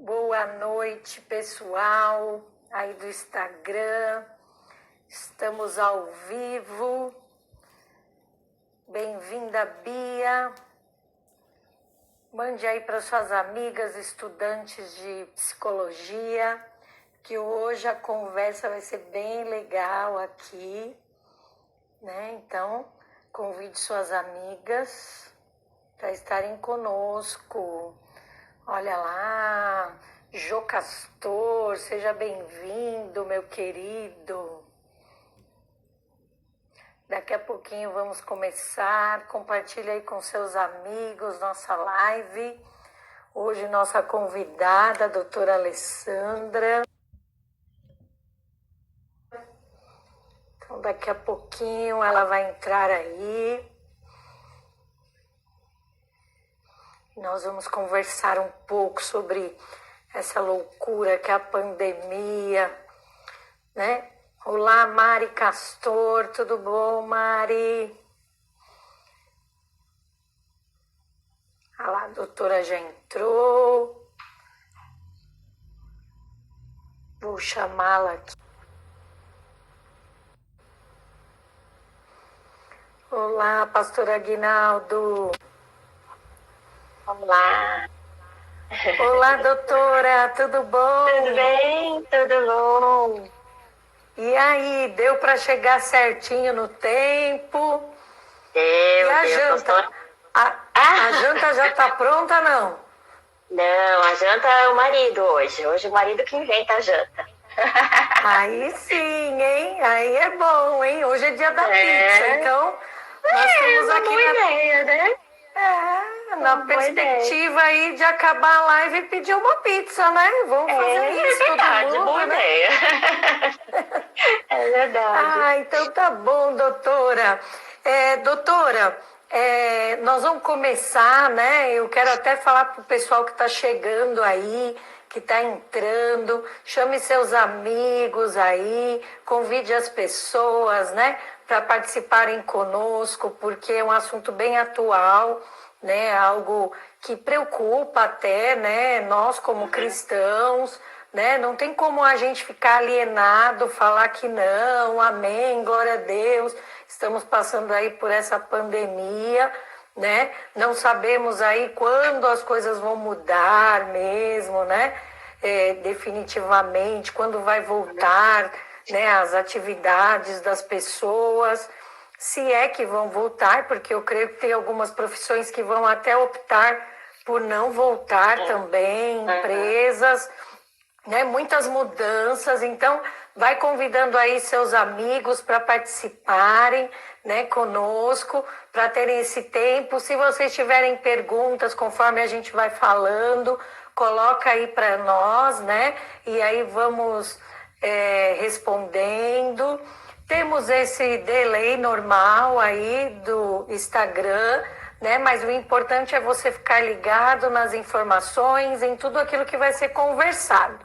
Boa noite, pessoal aí do Instagram. Estamos ao vivo. Bem-vinda, Bia. Mande aí para suas amigas estudantes de psicologia, que hoje a conversa vai ser bem legal aqui, né? Então, convide suas amigas para estarem conosco. Olha lá, Jô Castor, seja bem-vindo, meu querido. Daqui a pouquinho vamos começar. Compartilhe aí com seus amigos nossa live. Hoje nossa convidada, a doutora Alessandra. Então daqui a pouquinho ela vai entrar aí. Nós vamos conversar um pouco sobre essa loucura que é a pandemia, né? Olá, Mari Castor, tudo bom, Mari? Olha lá, a doutora já entrou. Vou chamá-la aqui. Olá, pastor Aguinaldo. Olá. Olá, doutora, tudo bom? Tudo bem? Tudo bom? E aí, deu para chegar certinho no tempo? Deu, E a deu. janta? A janta já tá pronta, não? Não, a janta é o marido hoje. Hoje o marido que inventa a janta. Aí sim, hein? Aí é bom, hein? Hoje é dia da pizza, então nós temos uma aqui boa ideia, né? na Uma boa perspectiva aí de acabar a live e pedir uma pizza, né? Vamos fazer isso, É verdade, todo mundo, boa né? ideia. É verdade. Então tá bom, doutora. Doutora, nós vamos começar, né? Eu quero até falar pro pessoal que está chegando aí, que está entrando, chame seus amigos aí, convide as pessoas, né, para participarem conosco, porque é um assunto bem atual, né? Algo que preocupa até, né? Nós como cristãos, né? Não tem como a gente ficar alienado, falar que não, amém, glória a Deus. Estamos passando aí por essa pandemia, né? Não sabemos aí quando as coisas vão mudar mesmo, né? Definitivamente, quando vai voltar, né, as atividades das pessoas, se é que vão voltar, porque eu creio que tem algumas profissões que vão até optar por não voltar também, empresas, né, muitas mudanças. Então vai convidando aí seus amigos para participarem, né, conosco, para terem esse tempo. Se vocês tiverem perguntas conforme a gente vai falando, coloca aí para nós, né, e aí vamos respondendo. Temos esse delay normal aí do Instagram, né? Mas o importante é você ficar ligado nas informações, em tudo aquilo que vai ser conversado,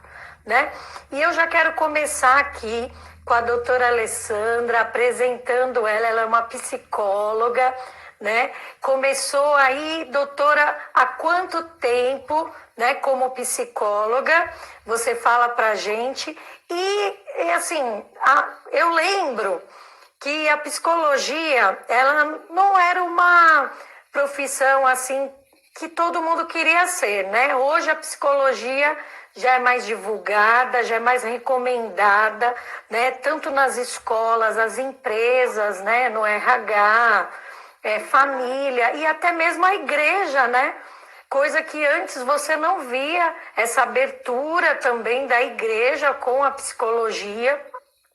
né? E eu já quero começar aqui com a doutora Alessandra, apresentando ela. Ela é uma psicóloga, né? Começou aí, doutora, há quanto tempo, né, como psicóloga? Você fala pra gente. E assim, eu lembro que a psicologia, ela não era uma profissão assim que todo mundo queria ser, né? Hoje a psicologia já é mais divulgada, já é mais recomendada, né? Tanto nas escolas, as empresas, né? No RH, família e até mesmo a igreja, né? Coisa que antes você não via, essa abertura também da igreja com a psicologia,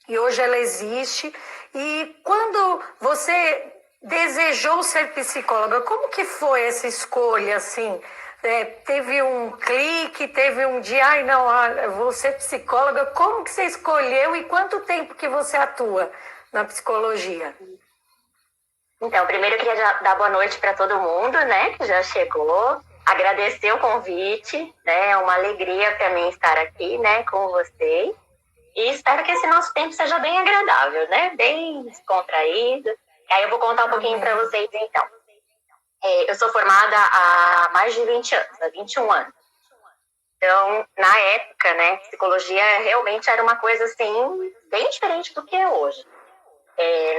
e hoje ela existe. E quando você desejou ser psicóloga, como que foi essa escolha, assim? Teve um clique, teve um dia, ai não, olha, vou ser psicóloga. Como que você escolheu e quanto tempo que você atua na psicologia? Então, primeiro eu queria dar boa noite para todo mundo, né, que já chegou. Agradecer o convite, né? É uma alegria para mim estar aqui, né, com vocês. E espero que esse nosso tempo seja bem agradável, né? Bem descontraído. E aí eu vou contar um pouquinho para vocês, então. Eu sou formada há mais de 20 anos, há 21 anos. Então, na época, né, psicologia realmente era uma coisa, assim, bem diferente do que é hoje.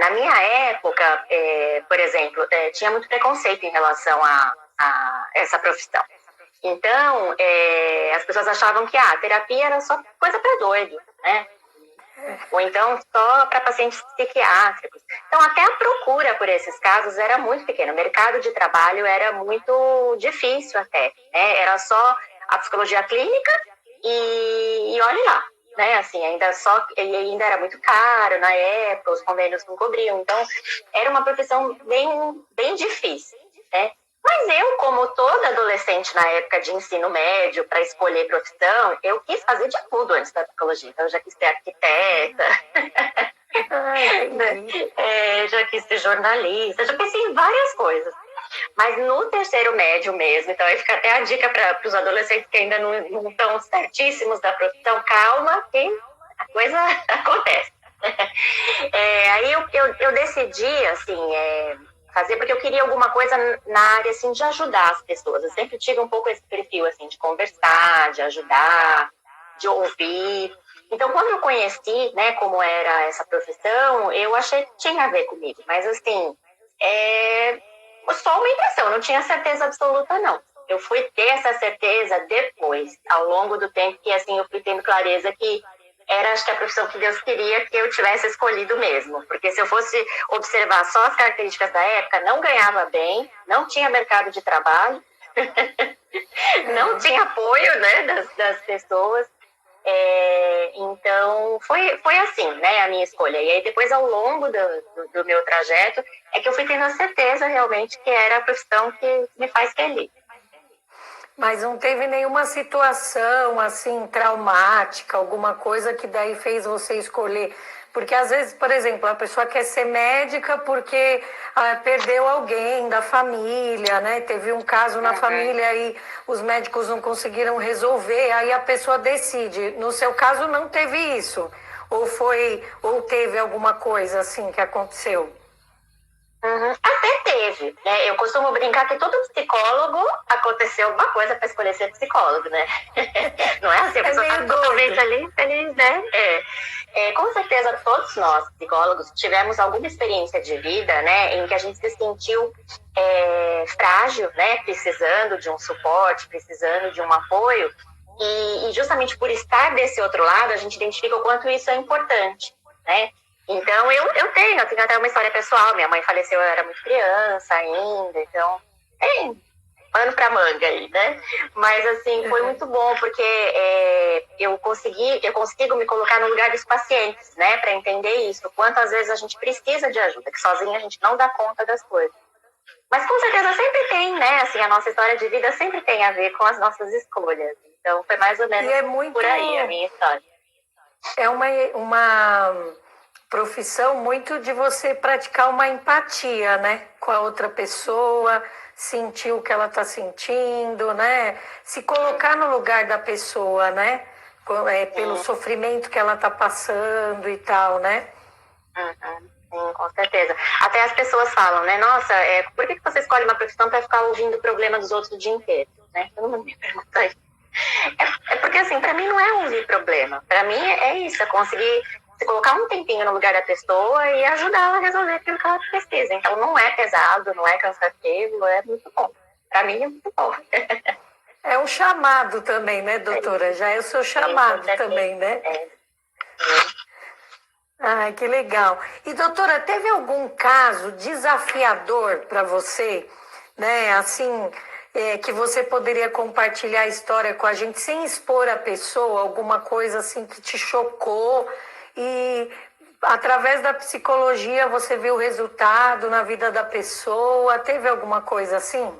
Na minha época, por exemplo, tinha muito preconceito em relação a essa profissão. Então, as pessoas achavam que a terapia era só coisa para doido, né? Ou então só para pacientes psiquiátricos. Então, até a procura por esses casos era muito pequena. O mercado de trabalho era muito difícil até, né? Era só a psicologia clínica e olhe lá, né? Assim, ainda era muito caro na época, os convênios não cobriam. Então, era uma profissão bem difícil, né? Mas eu, como toda adolescente na época de ensino médio, para escolher profissão, eu quis fazer de tudo antes da psicologia. Então, eu já quis ser arquiteta, já quis ser jornalista, já pensei em várias coisas. Mas no terceiro médio mesmo, então aí fica até a dica para os adolescentes que ainda não estão certíssimos da profissão, calma, que a coisa acontece. Aí eu decidi, assim, fazer porque eu queria alguma coisa na área, assim, de ajudar as pessoas. Eu sempre tive um pouco esse perfil, assim, de conversar, de ajudar, de ouvir. Então, quando eu conheci, né, como era essa profissão, eu achei que tinha a ver comigo. Mas, assim, só uma impressão, não tinha certeza absoluta, não. Eu fui ter essa certeza depois, ao longo do tempo, que, assim, eu fui tendo clareza que era, acho que, a profissão que Deus queria que eu tivesse escolhido mesmo. Porque se eu fosse observar só as características da época, não ganhava bem, não tinha mercado de trabalho, não tinha apoio, né, das pessoas. Então, foi assim, né, a minha escolha. E aí, depois, ao longo do meu trajeto, é que eu fui tendo a certeza, realmente, que era a profissão que me faz feliz. Mas não teve nenhuma situação, assim, traumática, alguma coisa que daí fez você escolher? Porque, às vezes, por exemplo, a pessoa quer ser médica porque perdeu alguém da família, né? Teve um caso na família e os médicos não conseguiram resolver, aí a pessoa decide. No seu caso, não teve isso? Ou teve alguma coisa, assim, que aconteceu? Até teve, né? Eu costumo brincar que todo psicólogo aconteceu alguma coisa para escolher ser psicólogo, né? Não é assim, a pessoa está totalmente ali feliz, né? Com certeza todos nós, psicólogos, tivemos alguma experiência de vida, né, em que a gente se sentiu frágil, né, precisando de um suporte, precisando de um apoio, e justamente por estar desse outro lado, a gente identifica o quanto isso é importante, né? Então, eu tenho até uma história pessoal. Minha mãe faleceu, eu era muito criança ainda, então tem pano pra manga aí, né? Mas, assim, foi muito bom, porque eu consigo me colocar no lugar dos pacientes, né? Para entender isso, o quanto às vezes a gente precisa de ajuda, que sozinha a gente não dá conta das coisas. Mas, com certeza, sempre tem, né? Assim, a nossa história de vida sempre tem a ver com as nossas escolhas. Então, foi mais ou menos por aí a minha história. É uma profissão muito de você praticar uma empatia, né, com a outra pessoa, sentir o que ela está sentindo, né, se colocar no lugar da pessoa, né, pelo sofrimento que ela está passando e tal, né? Sim, com certeza. Até as pessoas falam, né, nossa, por que você escolhe uma profissão para ficar ouvindo o problema dos outros o dia inteiro, né? Todo mundo me pergunta isso. Porque, assim, para mim não é ouvir problema. Para mim é isso, é conseguir se colocar um tempinho no lugar da pessoa e ajudar ela a resolver aquilo que ela precisa. Então, não é pesado, não é cansativo, é muito bom. Para mim é muito bom. É um chamado também, né, doutora? Já é o seu chamado também, né? Ai, que legal. E, doutora, teve algum caso desafiador para você, né, assim, que você poderia compartilhar a história com a gente sem expor a pessoa, alguma coisa assim que te chocou e através da psicologia você viu o resultado na vida da pessoa? Teve alguma coisa assim?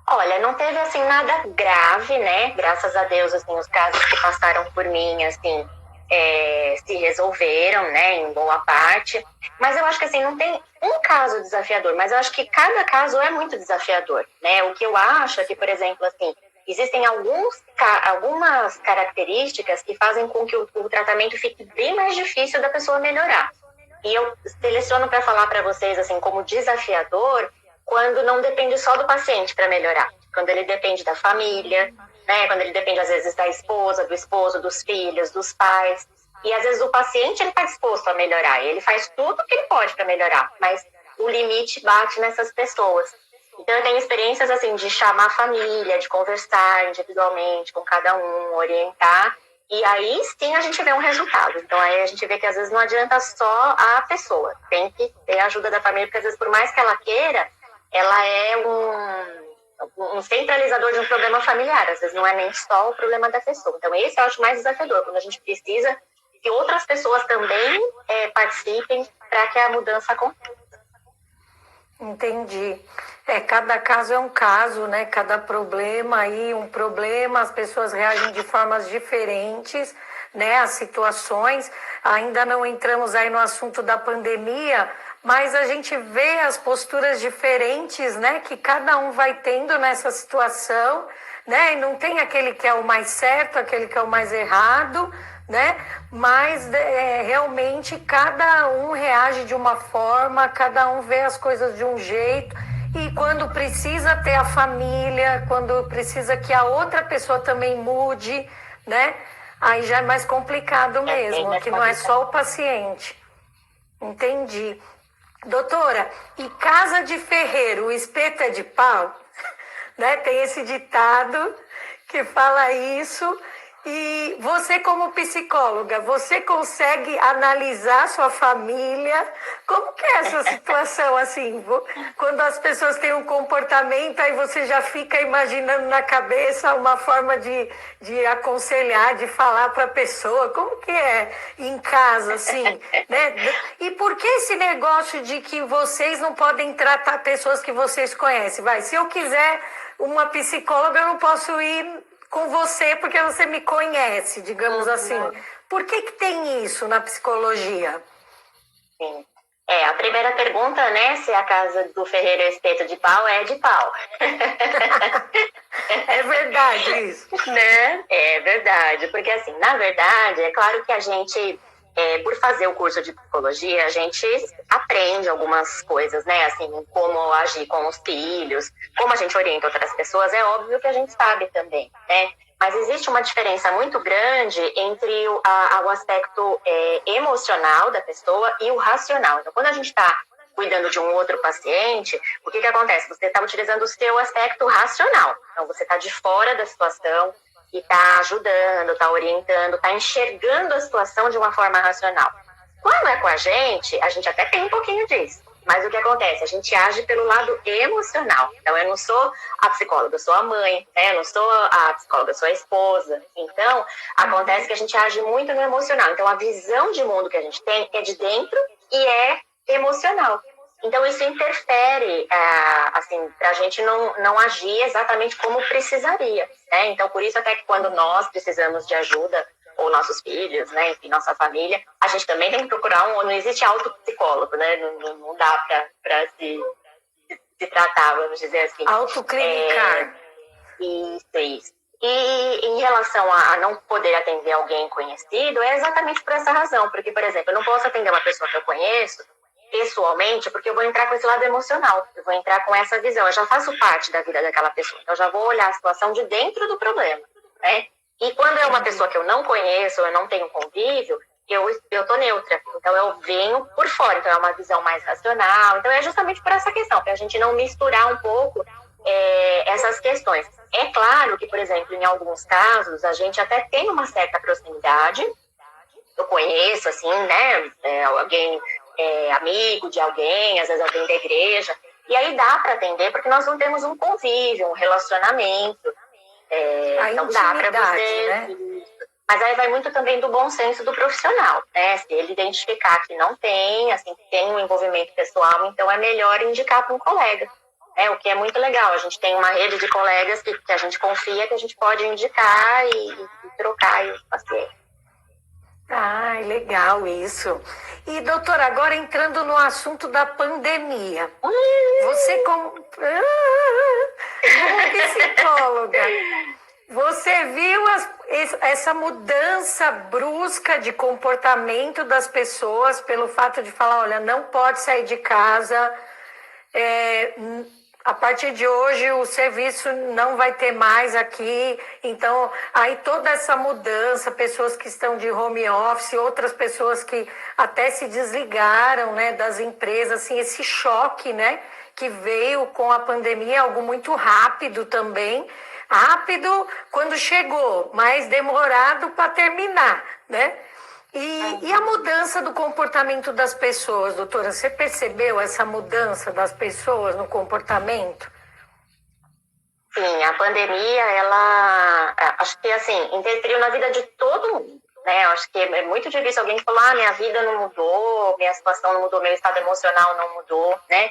Olha, não teve assim nada grave, né? Graças a Deus, assim, os casos que passaram por mim, assim, se resolveram, né, em boa parte. Mas eu acho que, assim, não tem um caso desafiador, mas eu acho que cada caso é muito desafiador, né? O que eu acho é que, por exemplo, assim, existem algumas características que fazem com que o tratamento fique bem mais difícil da pessoa melhorar. E eu seleciono para falar para vocês, assim, como desafiador, quando não depende só do paciente para melhorar. Quando ele depende da família, né? Quando ele depende, às vezes, da esposa, do esposo, dos filhos, dos pais. E, às vezes, o paciente está disposto a melhorar. Ele faz tudo o que ele pode para melhorar, mas o limite bate nessas pessoas. Então, eu tenho experiências, assim, de chamar a família, de conversar individualmente com cada um, orientar. E aí, sim, a gente vê um resultado. Então, aí a gente vê que, às vezes, não adianta só a pessoa. Tem que ter a ajuda da família, porque, às vezes, por mais que ela queira, ela é um centralizador de um problema familiar. Às vezes, não é nem só o problema da pessoa. Então, esse eu acho mais desafiador, quando a gente precisa que outras pessoas também participem para que a mudança aconteça. Entendi. Cada caso é um caso, né? Cada problema aí, um problema, as pessoas reagem de formas diferentes, né? As situações. Ainda não entramos aí no assunto da pandemia, mas a gente vê as posturas diferentes, né? Que cada um vai tendo nessa situação, né? E não tem aquele que é o mais certo, aquele que é o mais errado, né? Mas realmente cada um reage de uma forma, cada um vê as coisas de um jeito. E quando precisa ter a família, quando precisa que a outra pessoa também mude, né? Aí já é mais complicado mesmo, que não é só o paciente. Entendi. Doutora, e casa de ferreiro, o espeto é de pau? Né? Tem esse ditado que fala isso. E você, como psicóloga, você consegue analisar sua família? Como que é essa situação, assim? Quando as pessoas têm um comportamento, aí você já fica imaginando na cabeça uma forma de aconselhar, de falar para a pessoa. Como que é em casa, assim? Né? E por que esse negócio de que vocês não podem tratar pessoas que vocês conhecem? Se eu quiser uma psicóloga, eu não posso ir com você porque você me conhece, digamos assim. Por que tem isso na psicologia? Sim. A primeira pergunta, né, se a casa do ferreiro é espeto de pau, é de pau. É verdade isso. Né? É verdade, porque assim, na verdade, é claro que a gente, por fazer o curso de psicologia, a gente aprende algumas coisas, né, assim, como agir com os filhos, como a gente orienta outras pessoas, é óbvio que a gente sabe também, né? Mas existe uma diferença muito grande entre o aspecto emocional da pessoa e o racional. Então, quando a gente está cuidando de um outro paciente, o que acontece? Você está utilizando o seu aspecto racional. Então, você está de fora da situação e está ajudando, está orientando, está enxergando a situação de uma forma racional. Quando é com a gente até tem um pouquinho disso. Mas o que acontece? A gente age pelo lado emocional. Então, eu não sou a psicóloga, eu sou a mãe, né? Eu não sou a psicóloga, eu sou a esposa. Então, acontece que a gente age muito no emocional. Então, a visão de mundo que a gente tem é de dentro e é emocional. Então, isso interfere, assim, para a gente não agir exatamente como precisaria, né? Então, por isso até que quando nós precisamos de ajuda, ou nossos filhos, né, enfim, nossa família, a gente também tem que procurar não existe autopsicólogo, né, não dá para se tratar, vamos dizer assim. Autoclinicar. Isso. E em relação a não poder atender alguém conhecido, é exatamente por essa razão, porque, por exemplo, eu não posso atender uma pessoa que eu conheço pessoalmente, porque eu vou entrar com esse lado emocional, eu vou entrar com essa visão, eu já faço parte da vida daquela pessoa, então eu já vou olhar a situação de dentro do problema, né? E quando é uma pessoa que eu não conheço, eu não tenho convívio, eu tô neutra. Então, eu venho por fora. Então, é uma visão mais racional. Então, é justamente por essa questão, para a gente não misturar um pouco essas questões. É claro que, por exemplo, em alguns casos, a gente até tem uma certa proximidade. Eu conheço, assim, né, alguém amigo de alguém, às vezes alguém da igreja. E aí dá para atender, porque nós não temos um convívio, um relacionamento. Então dá para você, né? Mas aí vai muito também do bom senso do profissional, né? Se ele identificar que não tem, assim, que tem um envolvimento pessoal, então é melhor indicar para um colega, né? O que é muito legal. A gente tem uma rede de colegas que a gente confia, que a gente pode indicar e trocar aí o paciente. Ai, legal isso. E, doutora, agora entrando no assunto da pandemia. Você como psicóloga, você viu essa mudança brusca de comportamento das pessoas pelo fato de falar, olha, não pode sair de casa, a partir de hoje o serviço não vai ter mais aqui. Então, aí toda essa mudança, pessoas que estão de home office, outras pessoas que até se desligaram, né, das empresas, assim, esse choque, né, que veio com a pandemia, algo muito rápido também. Rápido quando chegou, mas demorado para terminar, né? E a mudança do comportamento das pessoas, doutora? Você percebeu essa mudança das pessoas no comportamento? Sim, a pandemia, ela, acho que assim, interferiu na vida de todo mundo, né? Acho que é muito difícil alguém falar, minha vida não mudou, minha situação não mudou, meu estado emocional não mudou, né?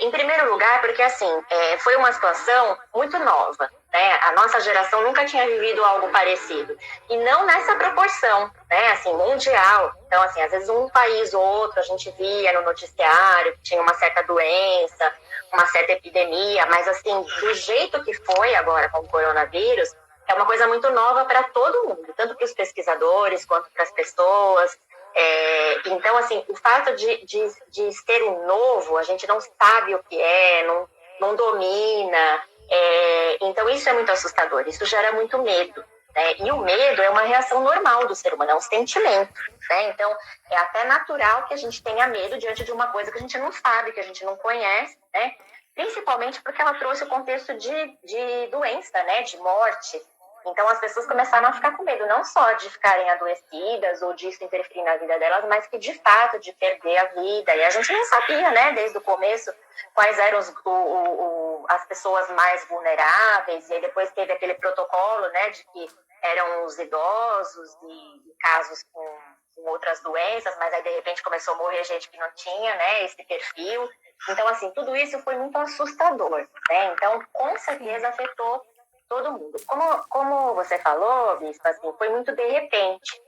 Em primeiro lugar, porque assim, foi uma situação muito nova, né? A nossa geração nunca tinha vivido algo parecido. E não nessa proporção, né? Assim, mundial. Então, assim, às vezes um país ou outro a gente via no noticiário que tinha uma certa doença, uma certa epidemia, mas assim, do jeito que foi agora com o coronavírus, é uma coisa muito nova para todo mundo, tanto para os pesquisadores quanto para as pessoas. Então, assim, o fato de ser um novo, a gente não sabe o que é, não domina. Então, isso é muito assustador, isso gera muito medo. Né? E o medo é uma reação normal do ser humano, é um sentimento. Né? Então, é até natural que a gente tenha medo diante de uma coisa que a gente não sabe, que a gente não conhece, né? Principalmente porque ela trouxe o contexto de doença, né? De morte. Então, as pessoas começaram a ficar com medo, não só de ficarem adoecidas ou disso interferir na vida delas, mas que, de fato, de perder a vida. E a gente não sabia, né, desde o começo, quais eram as pessoas mais vulneráveis. E aí depois teve aquele protocolo, né, de que eram os idosos e casos com outras doenças, mas aí, de repente, começou a morrer gente que não tinha, né, esse perfil. Então, assim, tudo isso foi muito assustador, né? Então, com certeza, afetou todo mundo. Como você falou, Bispa, assim, foi muito de repente,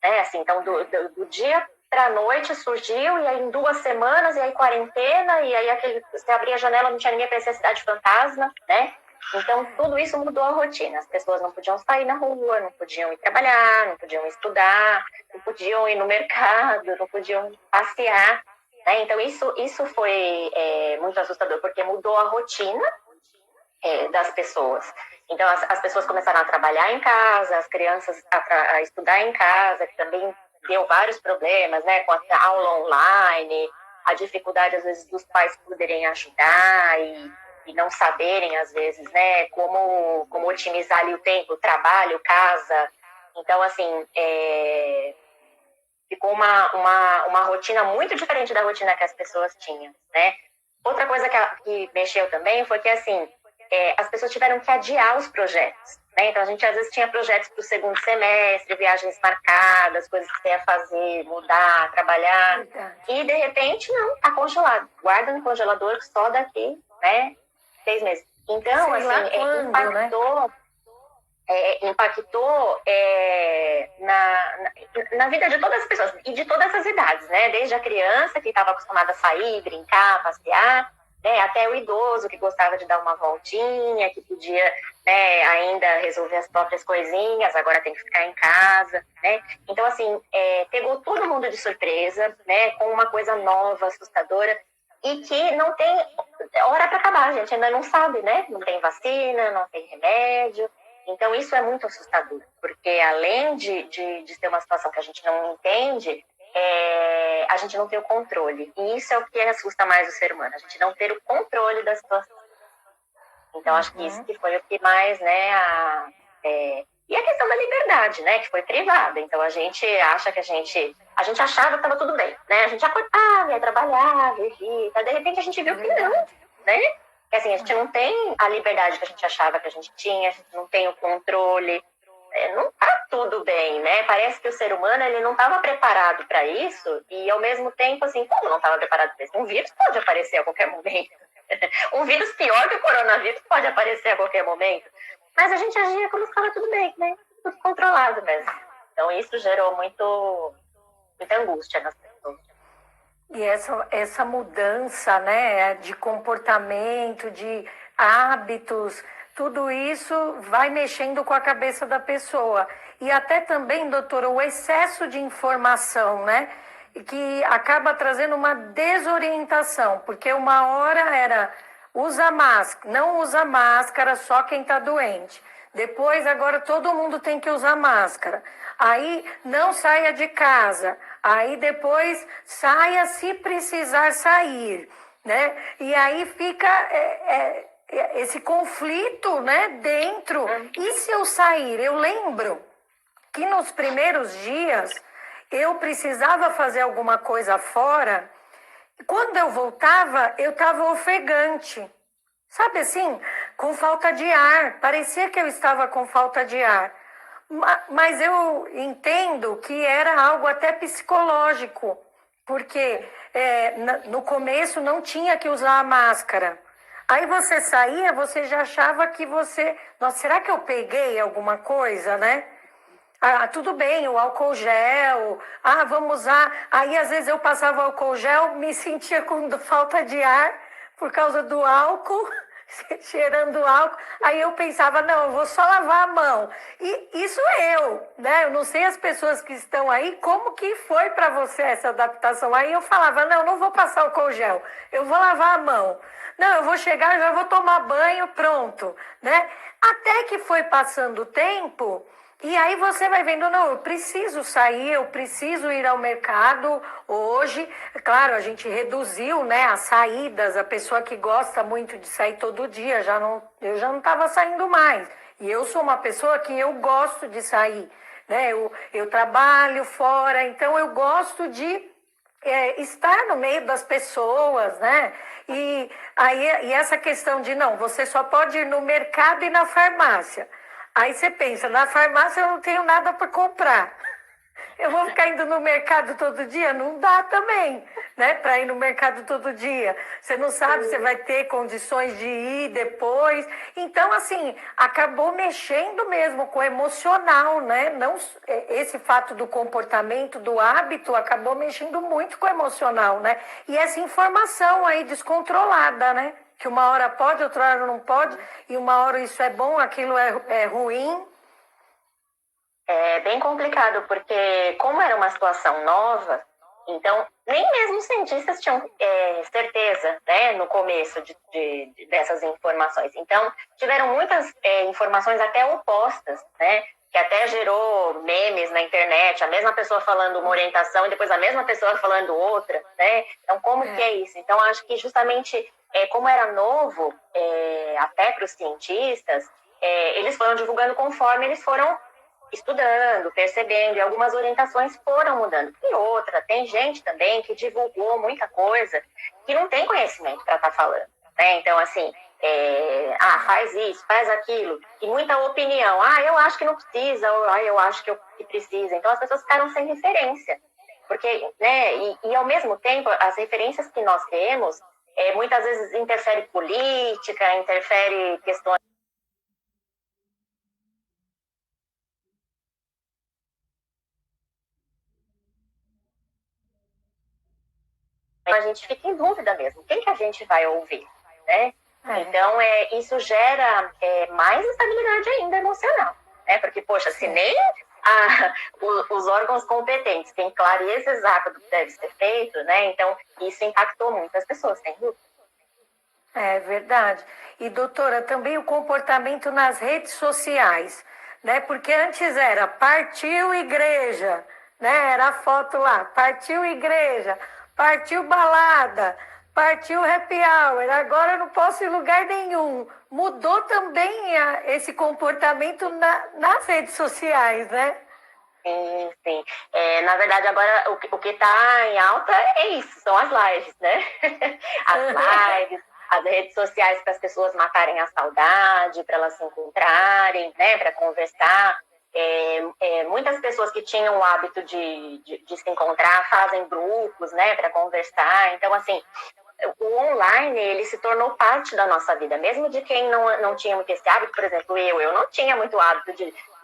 né? Assim, então, do dia para a noite surgiu, e aí em 2 semanas, e aí quarentena, e aí você abria a janela, não tinha ninguém para essa cidade fantasma, né? Então, tudo isso mudou a rotina. As pessoas não podiam sair na rua, não podiam ir trabalhar, não podiam estudar, não podiam ir no mercado, não podiam passear. Né? Então, isso foi muito assustador, porque mudou a rotina das pessoas. Então, as pessoas começaram a trabalhar em casa, as crianças a estudar em casa, que também deu vários problemas, né, com a aula online, a dificuldade, às vezes, dos pais poderem ajudar e não saberem, às vezes, né, como otimizar ali o tempo, o trabalho, casa. Então, assim, ficou uma rotina muito diferente da rotina que as pessoas tinham, né? Outra coisa que mexeu também foi que, assim, as pessoas tiveram que adiar os projetos, né? Então, a gente, às vezes, tinha projetos para o segundo semestre, viagens marcadas, coisas que você ia fazer, mudar, trabalhar, e, de repente, não, está congelado. Guarda no congelador só daqui, né, 6 meses. Então, assim, impactou na vida de todas as pessoas e de todas as idades, né? Desde a criança que estava acostumada a sair, brincar, passear, né? Até o idoso que gostava de dar uma voltinha, que podia, né, ainda resolver as próprias coisinhas, agora tem que ficar em casa, né? Então, assim, pegou todo mundo de surpresa, né? Com uma coisa nova, assustadora, e que não tem hora para acabar, a gente ainda não sabe, né? Não tem vacina, não tem remédio. Então, isso é muito assustador, porque além de ser uma situação que a gente não entende, a gente não tem o controle. E isso é o que assusta mais o ser humano, a gente não ter o controle da situação. Então, acho que isso que foi o que mais, né, e a questão da liberdade, né, que foi privada. Então, a gente acha que a gente achava que estava tudo bem, né? A gente acordava, ia trabalhar, vivia, de repente a gente viu que não, né? Porque, assim, a gente não tem a liberdade que a gente achava que a gente tinha, a gente não tem o controle, não está tudo bem, né? Parece que o ser humano, ele não estava preparado para isso, e ao mesmo tempo, assim, como não estava preparado para isso? Um vírus pode aparecer a qualquer momento. Um vírus pior que o coronavírus pode aparecer a qualquer momento. Mas a gente agia como se estava tudo bem, né? Tudo controlado mesmo. Então, isso gerou muita angústia nas pessoas. E essa mudança, né, de comportamento, de hábitos, tudo isso vai mexendo com a cabeça da pessoa. E até também, doutora, o excesso de informação, né, que acaba trazendo uma desorientação, porque uma hora era não usa máscara, só quem está doente. Depois, agora todo mundo tem que usar máscara. Aí não saia de casa. Aí depois saia se precisar sair, né? E aí fica esse conflito, né, dentro. E se eu sair? Eu lembro que nos primeiros dias eu precisava fazer alguma coisa fora. Quando eu voltava, eu estava ofegante. Sabe assim, com falta de ar. Parecia que eu estava com falta de ar. Mas eu entendo que era algo até psicológico, porque no começo não tinha que usar a máscara. Aí você saía, você já achava que você... Nossa, será que eu peguei alguma coisa, né? Ah, tudo bem, o álcool gel. Ah, vamos usar. Aí, às vezes, eu passava álcool gel, me sentia com falta de ar por causa do álcool, cheirando álcool. Aí eu pensava, não, eu vou só lavar a mão. E isso né? Eu não sei as pessoas que estão aí, como que foi para você essa adaptação. Aí eu falava, não vou passar álcool gel, eu vou lavar a mão. Não, eu vou chegar, já vou tomar banho, pronto, né? Até que foi passando o tempo... E aí você vai vendo, não, eu preciso sair, eu preciso ir ao mercado hoje. Claro, a gente reduziu, né, as saídas, a pessoa que gosta muito de sair todo dia, eu já não estava saindo mais. E eu sou uma pessoa que eu gosto de sair, né, eu trabalho fora, então eu gosto de estar no meio das pessoas, né? E essa questão de, não, você só pode ir no mercado e na farmácia. Aí você pensa, na farmácia eu não tenho nada para comprar. Eu vou ficar indo no mercado todo dia? Não dá também, né? Para ir no mercado todo dia. Você não sabe se vai ter condições de ir depois. Então, assim, acabou mexendo mesmo com o emocional, né? Não, esse fato do comportamento, do hábito, acabou mexendo muito com o emocional, né? E essa informação aí descontrolada, né? Que uma hora pode, outra hora não pode, e uma hora isso é bom, aquilo é ruim. É bem complicado, porque como era uma situação nova, então nem mesmo os cientistas tinham certeza, né, no começo dessas informações. Então, tiveram muitas informações até opostas, né, que até gerou memes na internet, a mesma pessoa falando uma orientação e depois a mesma pessoa falando outra, né? Então, como que é isso? Então, acho que justamente... como era novo, até para os cientistas, eles foram divulgando conforme eles foram estudando, percebendo, e algumas orientações foram mudando. E outra, tem gente também que divulgou muita coisa que não tem conhecimento para estar falando, né? Então, assim, faz isso, faz aquilo, e muita opinião. Eu acho que não precisa, ou eu acho que precisa. Então, as pessoas ficaram sem referência. Porque, né, e ao mesmo tempo, as referências que nós temos muitas vezes interfere política, interfere questões. A gente fica em dúvida mesmo, quem que a gente vai ouvir, né? Então, isso gera mais instabilidade ainda emocional, né? Porque, poxa, se nem os órgãos competentes têm clareza exata do que deve ser feito, né? Então, isso impactou muitas pessoas, sem dúvida. É verdade. E, doutora, também o comportamento nas redes sociais, né? Porque antes era partiu igreja, né? Era a foto lá, partiu igreja, partiu balada, partiu happy hour, agora eu não posso ir em lugar nenhum. Mudou também esse comportamento nas redes sociais, né? Sim. Na verdade, agora o que está em alta é isso, são as lives, né? As lives, as redes sociais para as pessoas matarem a saudade, para elas se encontrarem, né? Para conversar. Muitas pessoas que tinham o hábito de se encontrar fazem grupos, né? Para conversar. Então, assim, o online, ele se tornou parte da nossa vida, mesmo de quem não tinha muito esse hábito. Por exemplo, eu não tinha muito hábito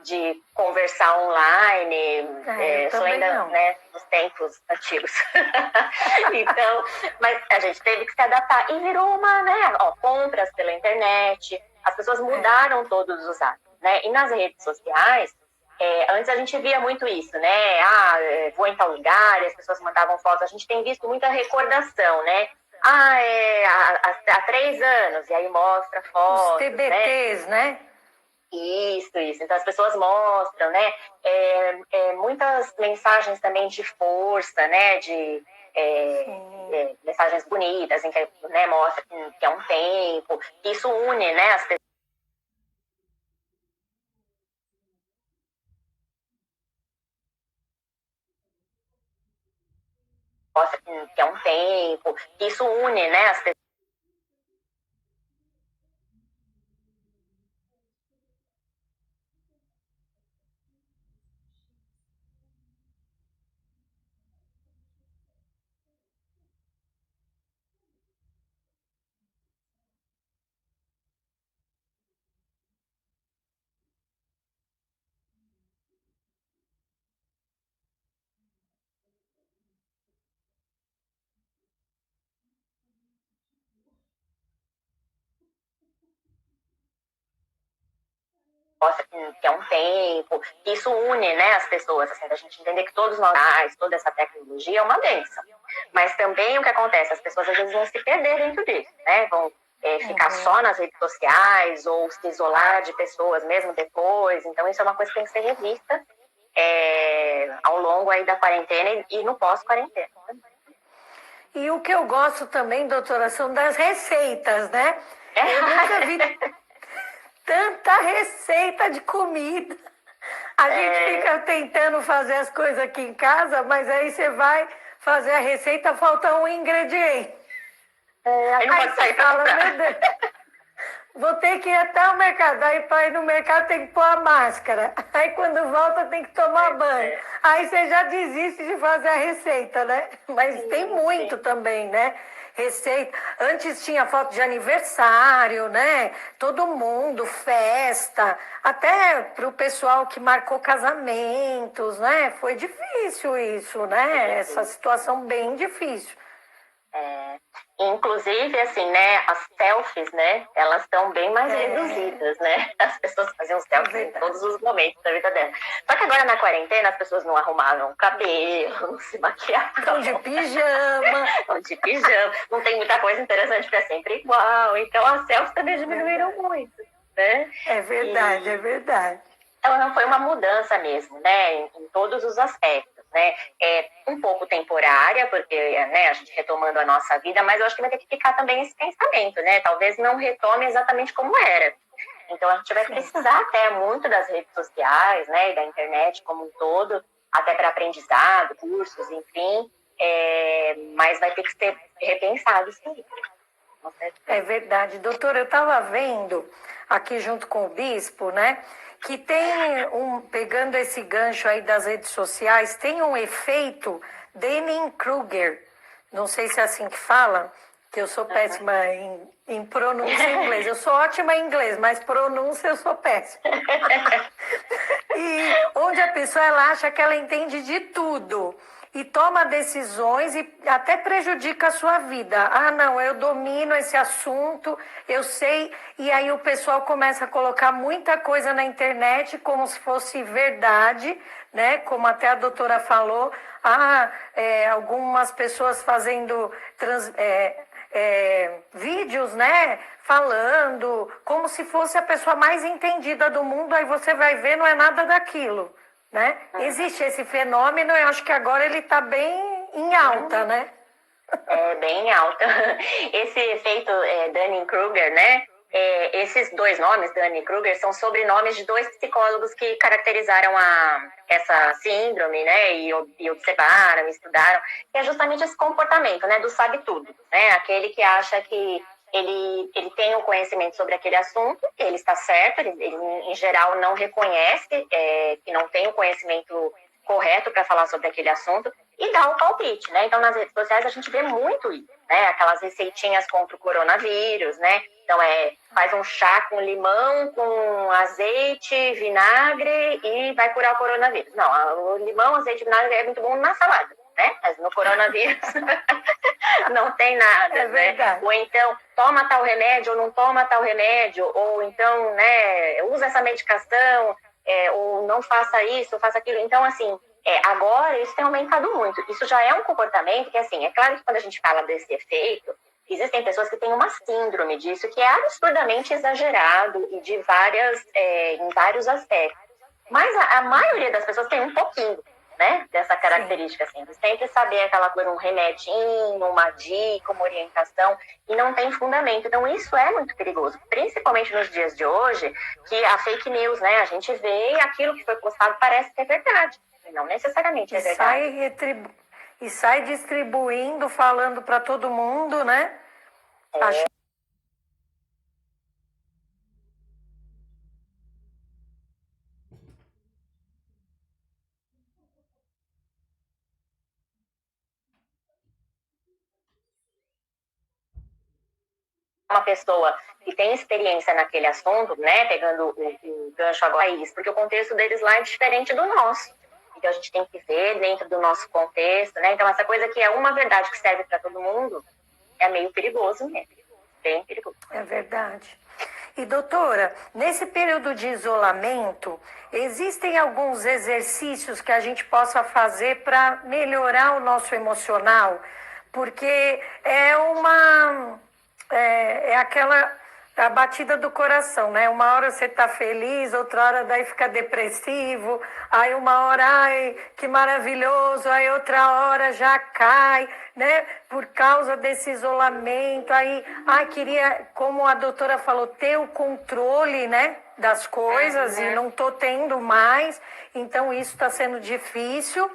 de conversar online, sou ainda, né, dos tempos antigos. Então, mas a gente teve que se adaptar e virou uma, né, compras pela internet, as pessoas mudaram todos os hábitos, né, e nas redes sociais, antes a gente via muito isso, né, vou em tal lugar, e as pessoas mandavam fotos, a gente tem visto muita recordação, né, há 3 anos, e aí mostra Os fotos, TBTs, né? Isso. Então as pessoas mostram, né? Muitas mensagens também de força, né? De mensagens bonitas, em que, né, mostra que é um tempo. Isso une, né, as pessoas. Mostra que é um tempo. Isso une, né, as pessoas. Mostra que é um tempo, isso une, né, as pessoas, assim, da gente entender que todos nós, toda essa tecnologia é uma bênção. Mas também o que acontece, as pessoas às vezes vão se perder dentro disso, né, vão ficar só nas redes sociais ou se isolar de pessoas mesmo depois. Então isso é uma coisa que tem que ser revista ao longo aí da quarentena e no pós-quarentena. E o que eu gosto também, doutora, são das receitas, né? Eu nunca vi tanta receita de comida. A gente fica tentando fazer as coisas aqui em casa, mas aí você vai fazer a receita, falta um ingrediente. Aí não pode sair pra comprar. Meu Deus, vou ter que ir até o mercado. Aí para ir no mercado tem que pôr a máscara. Aí quando volta tem que tomar banho. Aí você já desiste de fazer a receita, né? Mas tem muito também, né? Receita. Antes tinha foto de aniversário, né? Todo mundo, festa. Até pro pessoal que marcou casamentos, né? Foi difícil isso, né? Essa situação bem difícil. Inclusive, assim, né, as selfies, né, elas estão bem mais reduzidas, né? As pessoas faziam selfies em todos os momentos da vida delas. Só que agora na quarentena as pessoas não arrumavam o cabelo, não se maquiavam. Estão de pijama. Estão de pijama. Não tem muita coisa interessante porque é sempre igual. Então as selfies também diminuíram muito, né? É verdade, é verdade. Então não foi uma mudança mesmo, né, em todos os aspectos. Né, um pouco temporária, porque né, a gente retomando a nossa vida, mas eu acho que vai ter que ficar também esse pensamento, né? Talvez não retome exatamente como era. Então a gente vai precisar até muito das redes sociais, né, e da internet como um todo, até para aprendizado, cursos, enfim, mas vai ter que ser repensado sim. É verdade. Doutora, eu estava vendo aqui junto com o bispo, né, que tem pegando esse gancho aí das redes sociais, tem um efeito Dunning-Kruger. Não sei se é assim que fala, que eu sou péssima em pronúncia em inglês. Eu sou ótima em inglês, mas pronúncia eu sou péssima. E onde a pessoa ela acha que ela entende de tudo e toma decisões e até prejudica a sua vida. Ah, não, eu domino esse assunto, eu sei. E aí o pessoal começa a colocar muita coisa na internet como se fosse verdade, né? Como até a doutora falou. Algumas pessoas fazendo vídeos, né? Falando como se fosse a pessoa mais entendida do mundo. Aí você vai ver, não é nada daquilo. Né? Existe esse fenômeno, eu acho que agora ele está bem em alta, né? Bem alta. Esse efeito Dunning-Kruger, né? Esses dois nomes, Dunning-Kruger, são sobrenomes de dois psicólogos que caracterizaram essa síndrome, né? E observaram, estudaram, que é justamente esse comportamento, né? Do sabe-tudo, né? Aquele que acha que ele tem o conhecimento sobre aquele assunto, ele está certo, ele em geral não reconhece que não tem o conhecimento correto para falar sobre aquele assunto e dá o palpite, né? Então, nas redes sociais a gente vê muito isso, né? Aquelas receitinhas contra o coronavírus, né? Então, faz um chá com limão, com azeite, vinagre e vai curar o coronavírus. Não, o limão, azeite e vinagre é muito bom na salada, né? Mas no coronavírus não tem nada, né? Ou então, toma tal remédio ou não toma tal remédio, ou então, né, usa essa medicação, ou não faça isso, ou faça aquilo. Então, assim, agora isso tem aumentado muito. Isso já é um comportamento que, assim, é claro que quando a gente fala desse efeito, Existem pessoas que têm uma síndrome disso, que é absurdamente exagerado e de em vários aspectos. Mas a maioria das pessoas tem um pouquinho, né, dessa característica, assim, de sempre saber aquela coisa, um remedinho, uma dica, uma orientação, e não tem fundamento. Então, isso é muito perigoso, principalmente nos dias de hoje, que a fake news, né, a gente vê e aquilo que foi postado parece que é verdade, e não necessariamente é verdade. E sai distribuindo, falando para todo mundo, né? Uma pessoa que tem experiência naquele assunto, né, pegando o gancho agora, é isso, porque o contexto deles lá é diferente do nosso. Então a gente tem que ver dentro do nosso contexto, né? Então essa coisa que é uma verdade que serve para todo mundo é meio perigoso mesmo, bem perigoso. É verdade. E doutora, nesse período de isolamento, existem alguns exercícios que a gente possa fazer para melhorar o nosso emocional? Porque é aquela a batida do coração, né? Uma hora você tá feliz, outra hora daí fica depressivo, aí uma hora, ai, que maravilhoso, aí outra hora já cai, né? Por causa desse isolamento, aí, ai, queria, como a doutora falou, ter o controle, né? Das coisas e não tô tendo mais, então isso está sendo difícil.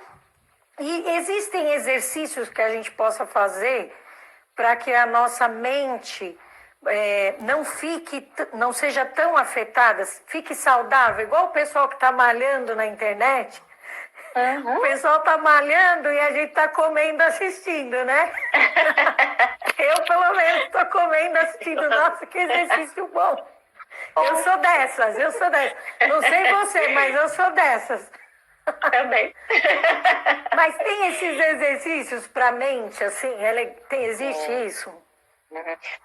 E existem exercícios que a gente possa fazer para que a nossa mente não seja tão afetada, fique saudável, igual o pessoal que está malhando na internet. O pessoal está malhando e a gente está comendo assistindo, né? Eu, pelo menos, estou comendo assistindo. Nossa, que exercício bom. Eu sou dessas. Não sei você, mas eu sou dessas. Também. Mas tem esses exercícios para a mente, assim? Existe isso?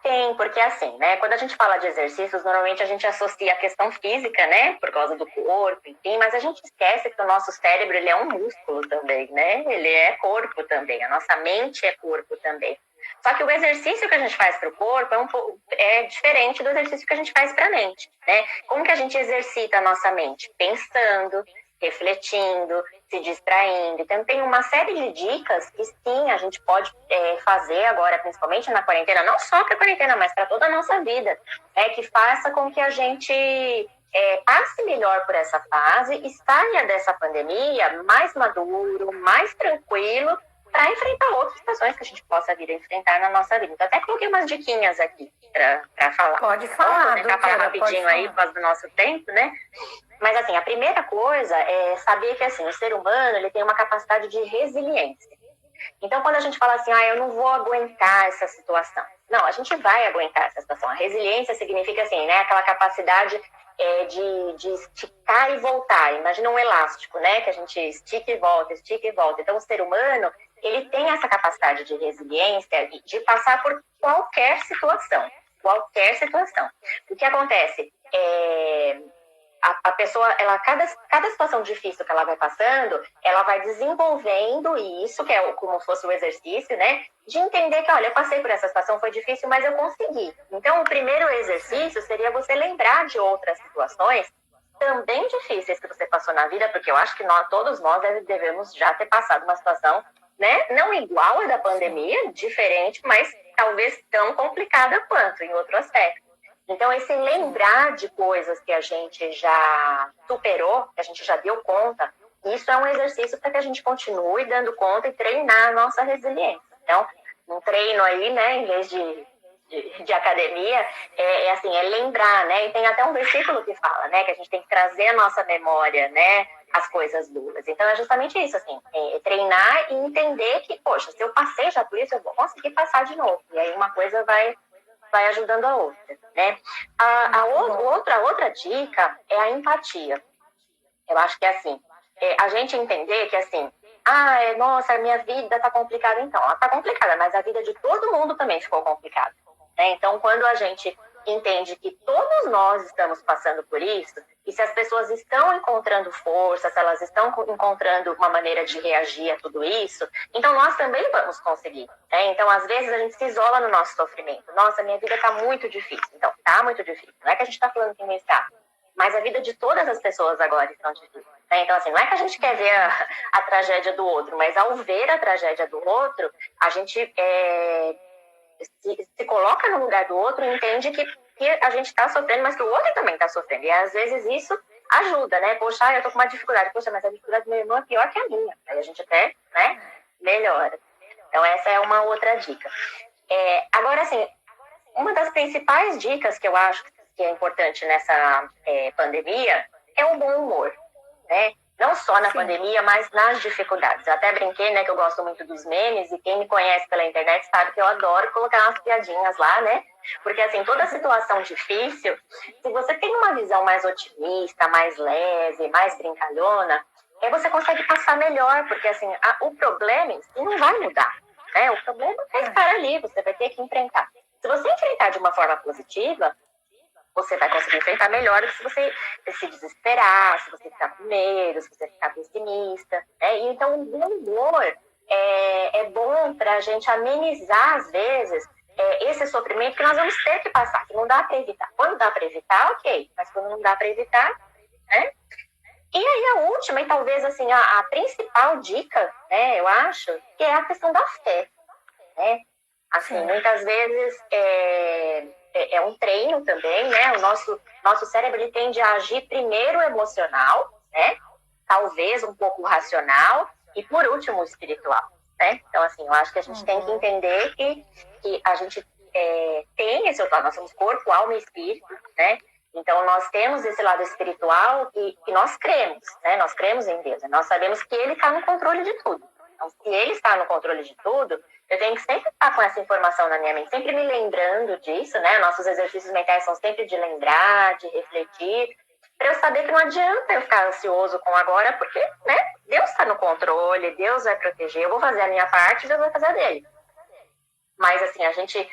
Tem, porque assim, né, quando a gente fala de exercícios, normalmente a gente associa a questão física, né, por causa do corpo, enfim, mas a gente esquece que o nosso cérebro, ele é um músculo também, né, ele é corpo também, a nossa mente é corpo também. Só que o exercício que a gente faz para o corpo é diferente do exercício que a gente faz para a mente, né? Como que a gente exercita a nossa mente? Pensando, refletindo, se distraindo. Então, tem uma série de dicas que sim, a gente pode fazer agora, principalmente na quarentena, não só para a quarentena, mas para toda a nossa vida, que faça com que a gente passe melhor por essa fase e saia dessa pandemia mais maduro, mais tranquilo, para enfrentar outras situações que a gente possa vir a enfrentar na nossa vida. Então, até coloquei umas diquinhas aqui para falar. Pode falar, vamos tentar falar rapidinho aí, por causa do nosso tempo, né? Mas, assim, a primeira coisa é saber que, assim, o ser humano, ele tem uma capacidade de resiliência. Então, quando a gente fala assim, eu não vou aguentar essa situação. Não, a gente vai aguentar essa situação. A resiliência significa, assim, né, aquela capacidade de esticar e voltar. Imagina um elástico, né, que a gente estica e volta, estica e volta. Então, o ser humano, ele tem essa capacidade de resiliência de passar por qualquer situação. Qualquer situação. O que acontece? A pessoa, cada situação difícil que ela vai passando, ela vai desenvolvendo isso, que é como se fosse o exercício, né? De entender que, olha, eu passei por essa situação, foi difícil, mas eu consegui. Então, o primeiro exercício seria você lembrar de outras situações também difíceis que você passou na vida, porque eu acho que todos nós devemos já ter passado uma situação, né? Não igual a da pandemia, diferente, mas talvez tão complicada quanto em outro aspecto. Então, esse lembrar de coisas que a gente já superou, que a gente já deu conta, isso é um exercício para que a gente continue dando conta e treinar a nossa resiliência. Então, um treino aí, né, em vez de academia, é lembrar, né? E tem até um versículo que fala, né, que a gente tem que trazer a nossa memória, né, as coisas boas. Então, é justamente isso, assim, treinar e entender que, poxa, se eu passei já por isso, eu vou conseguir passar de novo. E aí uma coisa vai ajudando a outra, né? A outra dica é a empatia. Eu acho que é assim, a gente entender que assim, nossa, a minha vida tá complicada. Então, ela tá complicada, mas a vida de todo mundo também ficou complicada, né? Então, quando a gente entende que todos nós estamos passando por isso, e se as pessoas estão encontrando força, se elas estão encontrando uma maneira de reagir a tudo isso, então nós também vamos conseguir. Né? Então, às vezes, a gente se isola no nosso sofrimento. Nossa, minha vida está muito difícil. Então, está muito difícil. Não é que a gente está falando que não está, mas a vida de todas as pessoas agora estão difíceis. Né? Então, assim, não é que a gente quer ver a tragédia do outro, mas ao ver a tragédia do outro, a gente se coloca no lugar do outro e entende que a gente está sofrendo, mas que o outro também está sofrendo. E às vezes isso ajuda, né? Poxa, eu tô com uma dificuldade. Poxa, mas a dificuldade do meu irmão é pior que a minha. Aí a gente até, né, melhora. Então essa é uma outra dica. Agora, assim, uma das principais dicas que eu acho que é importante nessa pandemia é o bom humor, né? Não só na pandemia, mas nas dificuldades. Eu até brinquei, né, que eu gosto muito dos memes, e quem me conhece pela internet sabe que eu adoro colocar umas piadinhas lá, né? Porque, assim, toda situação difícil, se você tem uma visão mais otimista, mais leve, mais brincalhona, aí você consegue passar melhor, porque, assim, o problema em si não vai mudar, né? O problema vai estar ali, você vai ter que enfrentar. Se você enfrentar de uma forma positiva, você vai conseguir enfrentar melhor do que se você se desesperar, se você ficar com medo, se você ficar pessimista. Né? E então, o bom humor é bom para a gente amenizar, às vezes, esse sofrimento que nós vamos ter que passar, que não dá para evitar. Quando dá para evitar, ok, mas quando não dá para evitar, né? E aí a última, e talvez assim, a principal dica, né, eu acho, que é a questão da fé. Né? Assim, muitas vezes é um treino também, né? O nosso cérebro ele tende a agir primeiro emocional, né? Talvez um pouco racional e por último espiritual, né? Então, assim, eu acho que a gente tem que entender que a gente tem esse outro lado, nós somos corpo, alma e espírito, né? Então, nós temos esse lado espiritual que nós cremos, né? Nós cremos em Deus, nós sabemos que Ele está no controle de tudo. Então, se Ele está no controle de tudo, eu tenho que sempre estar com essa informação na minha mente, sempre me lembrando disso, né? Nossos exercícios mentais são sempre de lembrar, de refletir, para eu saber que não adianta eu ficar ansioso com agora, porque, né? Deus está no controle, Deus vai proteger, eu vou fazer a minha parte, Deus vai fazer a dele. Mas, assim, a gente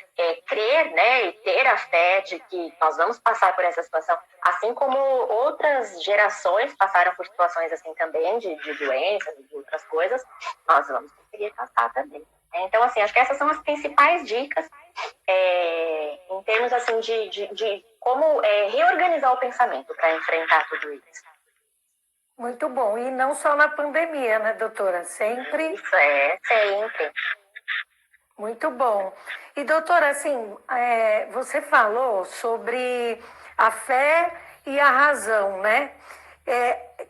crer, né, e ter a fé de que nós vamos passar por essa situação, assim como outras gerações passaram por situações assim também, de doenças, de outras coisas, nós vamos conseguir passar também. Então, assim, acho que essas são as principais dicas em termos, assim, de como reorganizar o pensamento para enfrentar tudo isso. Muito bom. E não só na pandemia, né, doutora? Sempre. Isso sempre. Muito bom. E, doutora, assim, você falou sobre a fé e a razão, né?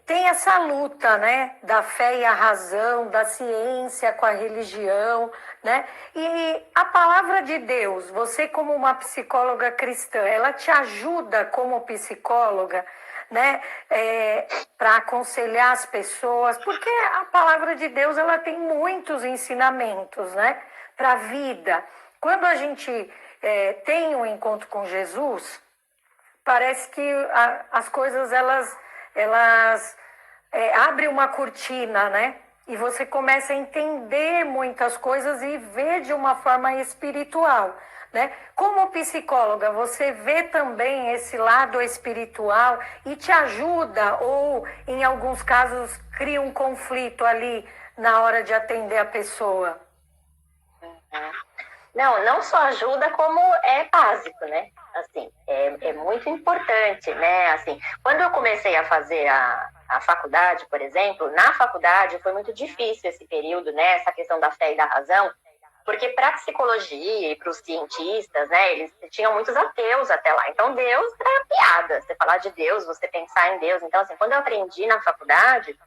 Tem essa luta, né, da fé e a razão, da ciência com a religião, né? E a palavra de Deus, você como uma psicóloga cristã, ela te ajuda como psicóloga, né, para aconselhar as pessoas, porque a palavra de Deus, ela tem muitos ensinamentos, né, para a vida. Quando a gente tem um encontro com Jesus, parece que as coisas, elas abrem uma cortina, né? E você começa a entender muitas coisas e ver de uma forma espiritual, né? Como psicóloga, você vê também esse lado espiritual e te ajuda ou, em alguns casos, cria um conflito ali na hora de atender a pessoa? Não só ajuda, como é básico, né? Assim, é muito importante, né? Assim, quando eu comecei a fazer a faculdade, por exemplo, na faculdade foi muito difícil esse período, né? Essa questão da fé e da razão, porque para a psicologia e para os cientistas, né? Eles tinham muitos ateus até lá. Então, Deus era piada. Você falar de Deus, você pensar em Deus. Então, assim, quando eu aprendi na faculdade,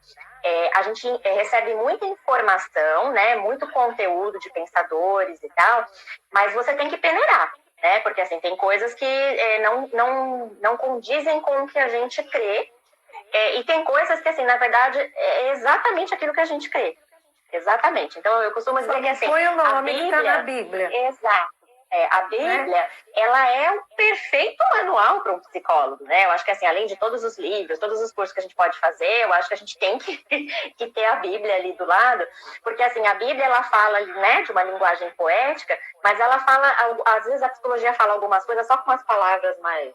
a gente recebe muita informação, né? Muito conteúdo de pensadores e tal, mas você tem que peneirar, né? Porque, assim, tem coisas que não condizem com o que a gente crê, e tem coisas que, assim, na verdade, é exatamente aquilo que a gente crê. Exatamente. Então, eu costumo dizer que, assim, foi o nome a Bíblia, que está na Bíblia. Exato. A Bíblia, ela é o perfeito manual para um psicólogo, né? Eu acho que, assim, além de todos os livros, todos os cursos que a gente pode fazer, eu acho que a gente tem que ter a Bíblia ali do lado, porque, assim, a Bíblia, ela fala, né, de uma linguagem poética, mas ela fala, às vezes a psicologia fala algumas coisas só com umas palavras mais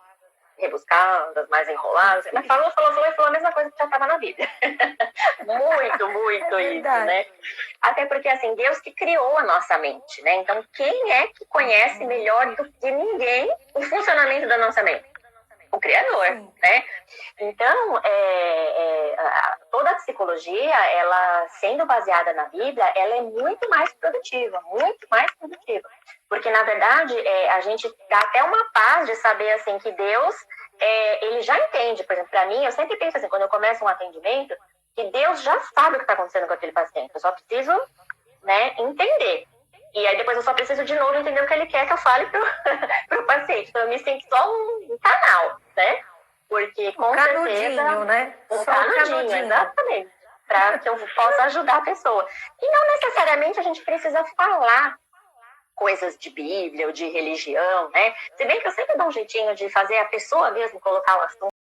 rebuscadas, mais enroladas, mas falou a mesma coisa que já estava na Bíblia. Muito isso, né? Até porque, assim, Deus que criou a nossa mente, né? Então, quem é que conhece melhor do que ninguém o funcionamento da nossa mente? O Criador, né? Então, toda a psicologia, ela sendo baseada na Bíblia, ela é muito mais produtiva, porque, na verdade, a gente dá até uma paz de saber, assim, que Deus, ele já entende. Por exemplo, para mim, eu sempre penso assim, quando eu começo um atendimento, que Deus já sabe o que está acontecendo com aquele paciente. Eu só preciso, né, entender. E aí depois eu só preciso de novo entender o que ele quer que eu fale pro paciente. Então eu me sinto só um canal, né? Porque com certeza... né? Um canudinho, exatamente. Para que eu possa ajudar a pessoa. E não necessariamente a gente precisa falar coisas de Bíblia ou de religião, né? Se bem que eu sempre dou um jeitinho de fazer a pessoa mesmo colocar o assunto